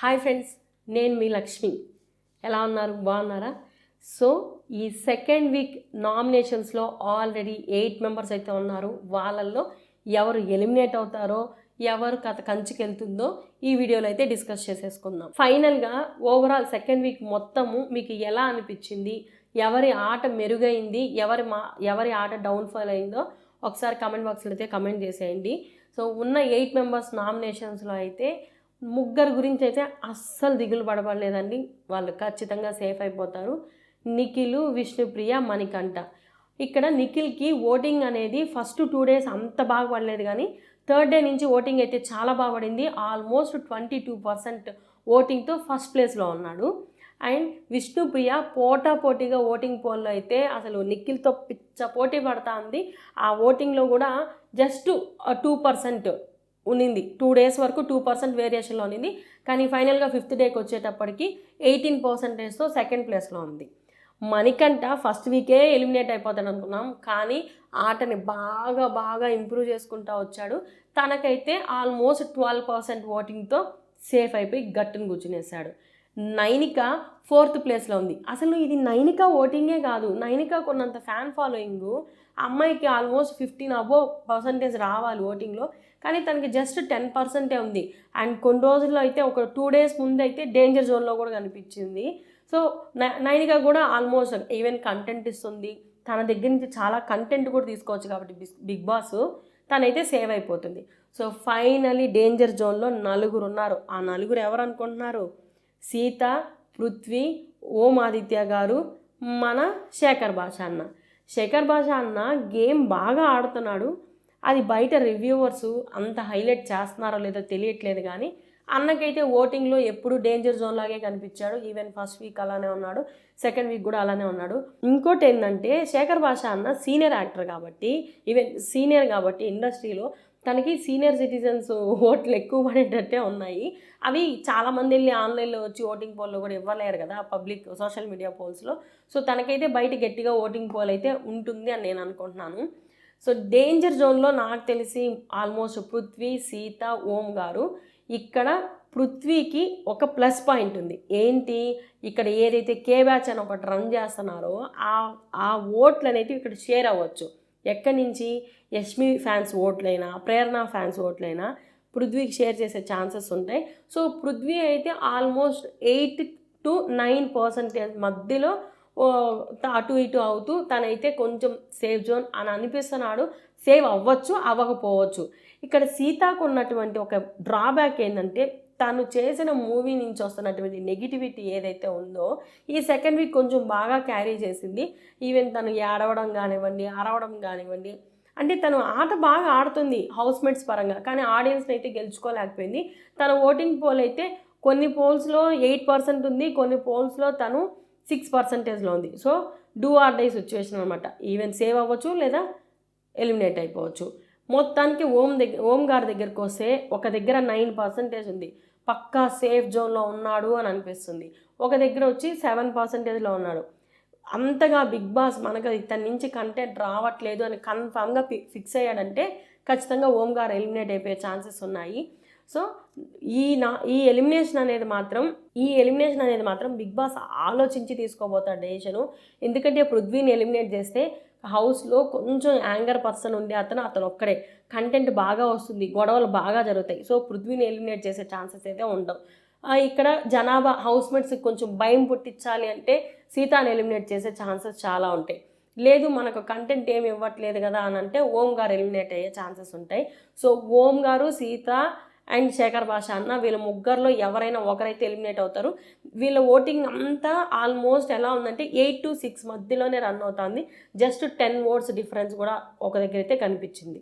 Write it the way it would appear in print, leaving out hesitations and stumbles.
Hi friends, నేను మీ లక్ష్మి. ఎలా ఉన్నారు? బాగున్నారా? సో ఈ సెకండ్ వీక్ నామినేషన్స్లో ఆల్రెడీ 8 మెంబర్స్ అయితే ఉన్నారు. వాళ్ళల్లో ఎవరు ఎలిమినేట్ అవుతారో, ఎవరు కథ కంచికెళ్తుందో ఈ వీడియోలో అయితే డిస్కస్ చేసేసుకుందాం. ఫైనల్గా ఓవరాల్ సెకండ్ వీక్ మొత్తము మీకు ఎలా అనిపించింది, ఎవరి ఆట మెరుగైంది, ఎవరి ఆట డౌన్ఫాల్ అయిందో ఒకసారి కమెంట్ బాక్స్లో అయితే కమెంట్ చేసేయండి. సో ఉన్న 8 మెంబర్స్ నామినేషన్స్లో అయితే ముగ్గురు గురించి అయితే అస్సలు దిగులు పడబడలేదండి. వాళ్ళు ఖచ్చితంగా సేఫ్ అయిపోతారు. నిఖిల్, విష్ణుప్రియ, మణికంఠ. ఇక్కడ నిఖిల్కి ఓటింగ్ అనేది ఫస్ట్ 2 డేస్ అంత బాగా పడలేదు, కానీ థర్డ్ డే నుంచి ఓటింగ్ అయితే చాలా బాగా పడింది. ఆల్మోస్ట్ 22% ఓటింగ్తో ఫస్ట్ ప్లేస్లో ఉన్నాడు. అండ్ విష్ణుప్రియ పోటాపోటీగా ఓటింగ్ పోల్లో అయితే అసలు నిఖిల్తో పిచ్చ పోటీ పడతా ఉంది. ఆ ఓటింగ్లో కూడా జస్ట్ 2% ఉన్నింది. 2 డేస్ వరకు 2% వేరియేషన్లో ఉన్నింది. కానీ ఫైనల్గా 5th డేకి వచ్చేటప్పటికి 18%తో సెకండ్ ప్లేస్లో ఉంది. మణికంఠ ఫస్ట్ వీకే ఎలిమినేట్ అయిపోతాడు అనుకున్నాం, కానీ ఆటని బాగా ఇంప్రూవ్ చేసుకుంటూ వచ్చాడు. తనకైతే ఆల్మోస్ట్ 12% ఓటింగ్తో సేఫ్ అయిపోయి గట్టును కూర్చునేసాడు. నైనిక 4th ప్లేస్లో ఉంది. అసలు ఇది నైనిక ఓటింగే కాదు, నైనిక కొన్నంత ఫ్యాన్ ఫాలోయింగ్, అమ్మాయికి ఆల్మోస్ట్ 15% రావాలి ఓటింగ్లో, కానీ తనకి జస్ట్ 10% ఉంది. అండ్ కొన్ని రోజుల్లో అయితే ఒక 2 డేస్ ముందు అయితే డేంజర్ జోన్లో కూడా కనిపించింది. సో నైనిక కూడా ఆల్మోస్ట్ ఈవెన్ కంటెంట్ ఇస్తుంది, తన దగ్గర నుంచి చాలా కంటెంట్ కూడా తీసుకోవచ్చు కాబట్టి బిగ్ బాస్ తనైతే సేవ్ అయిపోతుంది. సో ఫైనలీ డేంజర్ జోన్లో 4 ఉన్నారు. ఆ 4 ఎవరు అనుకుంటున్నారు? సీత, పృథ్వీ, ఓం ఆదిత్య గారు, మన శేఖర్ భాష అన్న. శేఖర్ భాష అన్న గేమ్ బాగా ఆడుతున్నాడు. అది బయట రివ్యూవర్స్ అంత హైలైట్ చేస్తున్నారో లేదో తెలియట్లేదు, కానీ అన్నకైతే ఓటింగ్లో ఎప్పుడు డేంజర్ జోన్ లాగే కనిపించాడు. ఈవెన్ ఫస్ట్ వీక్ అలానే ఉన్నాడు, సెకండ్ వీక్ కూడా అలానే ఉన్నాడు. ఇంకోటి ఏంటంటే శేఖర్ భాష అన్న సీనియర్ యాక్టర్ కాబట్టి, ఈవెన్ సీనియర్ కాబట్టి ఇండస్ట్రీలో తనకి సీనియర్ సిటిజన్స్ ఓట్లు ఎక్కువ పడేటట్టే ఉన్నాయి. అవి చాలామంది వెళ్ళి ఆన్లైన్లో వచ్చి ఓటింగ్ పోల్లో కూడా ఇవ్వలేరు కదా, పబ్లిక్ సోషల్ మీడియా పోల్స్లో. సో తనకైతే బయట గట్టిగా ఓటింగ్ పోల్ అయితే ఉంటుంది అని నేను అనుకుంటున్నాను. సో డేంజర్ జోన్లో నాకు తెలిసి ఆల్మోస్ట్ పృథ్వీ, సీత, ఓం గారు. ఇక్కడ పృథ్వీకి ఒక ప్లస్ పాయింట్ ఉంది. ఏంటి? ఇక్కడ ఏదైతే కే బ్యాచ్ అని ఒకటి రన్ చేస్తున్నారో ఆ ఓట్లు అనేవి ఇక్కడ షేర్ అవ్వచ్చు. ఎక్కడి నుంచి? యష్మి ఫ్యాన్స్ ఓట్లైనా, ప్రేరణ ఫ్యాన్స్ ఓట్లైనా పృథ్వీకి షేర్ చేసే ఛాన్సెస్ ఉంటాయి. సో పృథ్వీ అయితే ఆల్మోస్ట్ 8 to 9% మధ్యలో అటు ఇటు అవుతూ తనైతే కొంచెం సేఫ్ జోన్ అని అనిపిస్తున్నాడు. సేవ్ అవ్వచ్చు, అవ్వకపోవచ్చు. ఇక్కడ సీతాకు ఉన్నటువంటి ఒక డ్రాబ్యాక్ ఏంటంటే, తను చేసిన మూవీ నుంచి వస్తున్నటువంటి నెగిటివిటీ ఏదైతే ఉందో ఈ సెకండ్ వీక్ కొంచెం బాగా క్యారీ చేసింది. ఈవెన్ తను ఏడవడం కానివ్వండి, అరవడం కానివ్వండి, అంటే తను ఆట బాగా ఆడుతుంది హౌస్మేట్స్ పరంగా, కానీ ఆడియన్స్ని అయితే గెలుచుకోలేకపోయింది. తన ఓటింగ్ పోల్ అయితే కొన్ని పోల్స్లో 8% ఉంది, కొన్ని పోల్స్లో తను 6%లో ఉంది. So do or die situation అనమాట. ఈవెన్ సేవ్ అవ్వచ్చు లేదా ఎలిమినేట్ అయిపోవచ్చు. మొత్తానికి ఓం గారి దగ్గరికి వస్తే ఒక దగ్గర 9% ఉంది, పక్కా సేఫ్ జోన్లో ఉన్నాడు అని అనిపిస్తుంది. ఒక దగ్గర వచ్చి 7%లో ఉన్నాడు. అంతగా బిగ్ బాస్ మనకు ఇతని నుంచి కంటెంట్ రావట్లేదు అని కన్ఫామ్గా ఫిక్స్ అయ్యాడంటే ఖచ్చితంగా ఓం గారు ఎలిమినేట్ అయిపోయే ఛాన్సెస్ ఉన్నాయి. సో ఈ ఎలిమినేషన్ అనేది మాత్రం బిగ్ బాస్ ఆలోచించి తీసుకోబోతాడు డెసిషను. ఎందుకంటే పృథ్వీని ఎలిమినేట్ చేస్తే హౌస్లో కొంచెం యాంగర్ పర్సన్ ఉండే అతను ఒక్కడే, కంటెంట్ బాగా వస్తుంది, గొడవలు బాగా జరుగుతాయి. సో పృథ్వీని ఎలిమినేట్ చేసే ఛాన్సెస్ అయితే ఉండవు. ఇక్కడ జనాభా హౌస్మేట్స్కి కొంచెం భయం పుట్టించాలి అంటే సీతాని ఎలిమినేట్ చేసే ఛాన్సెస్ చాలా ఉంటాయి. లేదు మనకు కంటెంట్ ఏమి ఇవ్వట్లేదు కదా అని అంటే ఓం గారు ఎలిమినేట్ అయ్యే ఛాన్సెస్ ఉంటాయి. సో ఓం గారు, సీత అండ్ శేఖర్ భాష అన్న వీళ్ళ ముగ్గురులో ఎవరైనా ఒకరైతే ఎలిమినేట్ అవుతారు. వీళ్ళ ఓటింగ్ అంతా ఆల్మోస్ట్ ఎలా ఉందంటే 8 to 6 మధ్యలోనే రన్ అవుతుంది. జస్ట్ 10 votes డిఫరెన్స్ కూడా ఒక దగ్గర అయితే కనిపించింది.